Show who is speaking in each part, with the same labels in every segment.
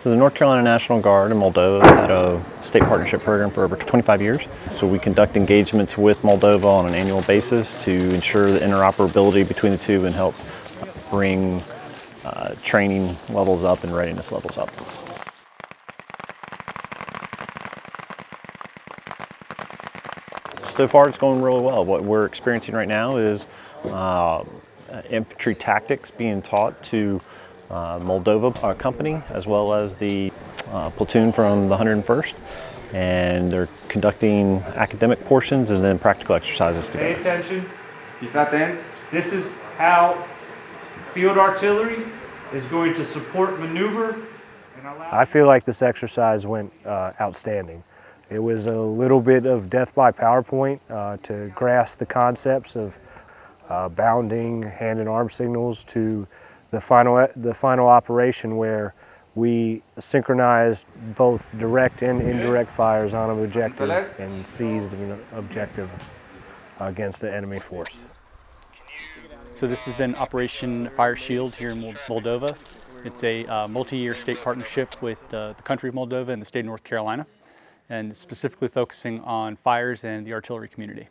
Speaker 1: So the North Carolina National Guard in Moldova had a state partnership program for over 25 years. So we conduct engagements with Moldova on an annual basis to ensure the interoperability between the two and help bring training levels up and readiness levels up. So far it's going really well. What we're experiencing right now is infantry tactics being taught to Moldova company as well as the platoon from the 101st, and they're conducting academic portions and then practical exercises together.
Speaker 2: Pay attention. This is how field artillery is going to support maneuver.
Speaker 3: I feel like this exercise went outstanding. It was a little bit of death by PowerPoint to grasp the concepts of bounding, hand and arm signals to the final operation where we synchronized both direct and indirect fires on an objective and seized an objective against the enemy force.
Speaker 4: So this has been Operation Fire Shield here in Moldova. It's a multi-year state partnership with the country of Moldova and the state of North Carolina, and specifically focusing on fires and the artillery community.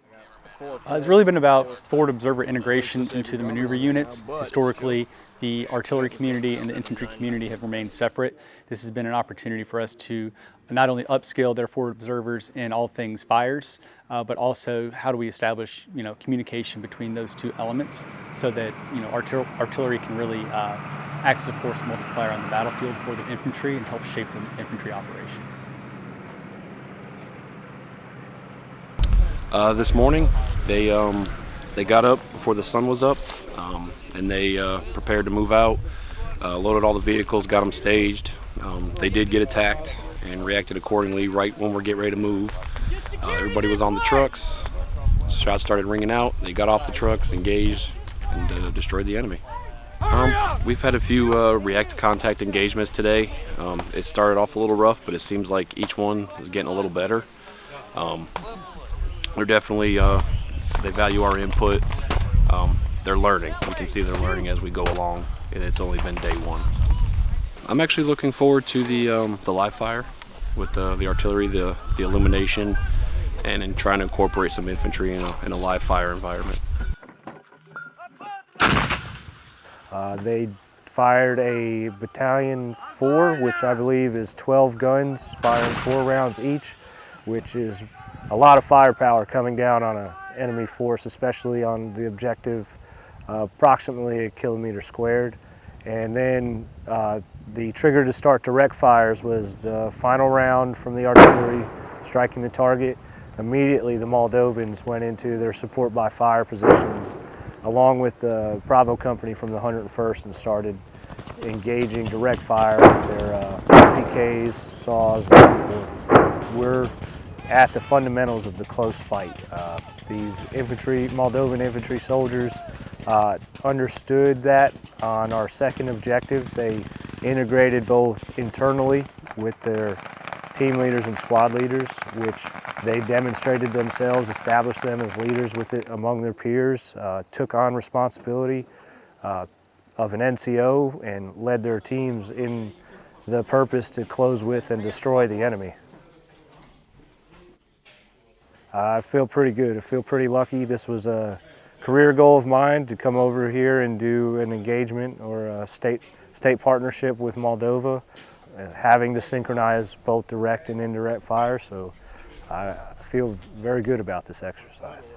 Speaker 4: It's really been about forward observer integration into the maneuver units. Historically, the artillery community and the infantry community have remained separate. This has been an opportunity for us to not only upscale their forward observers in all things fires, but also how do we establish communication between those two elements so that artillery can really act as a force multiplier on the battlefield for the infantry and help shape the infantry operations.
Speaker 5: This morning, they got up before the sun was up, and they prepared to move out, loaded all the vehicles, got them staged. They did get attacked and reacted accordingly right when we're getting ready to move. Everybody was on the trucks. Shots started ringing out. They got off the trucks, engaged, and destroyed the enemy. We've had a few react to contact engagements today. It started off a little rough, but it seems like each one is getting a little better. They're definitely, they value our input. They're learning. We can see they're learning as we go along, and it's only been day one. I'm actually looking forward to the live fire with the artillery, the illumination, and in trying to incorporate some infantry in a live fire environment.
Speaker 3: They fired a battalion 4, which I believe is 12 guns, firing 4 rounds each, which is a lot of firepower coming down on an enemy force, especially on the objective, approximately 1 kilometer squared. And then the trigger to start direct fires was the final round from the artillery striking the target. Immediately the Moldovans went into their support by fire positions along with the Bravo company from the 101st and started engaging direct fire with their PKs, saws, and so forth. We're at the fundamentals of the close fight. These Moldovan infantry soldiers understood that on our second objective. They integrated both internally with their team leaders and squad leaders, which they demonstrated themselves, established them as leaders among their peers, took on responsibility of an NCO and led their teams in the purpose to close with and destroy the enemy. I feel pretty good. I feel pretty lucky. This was a career goal of mine to come over here and do an engagement or a state partnership with Moldova, having to synchronize both direct and indirect fire. So I feel very good about this exercise.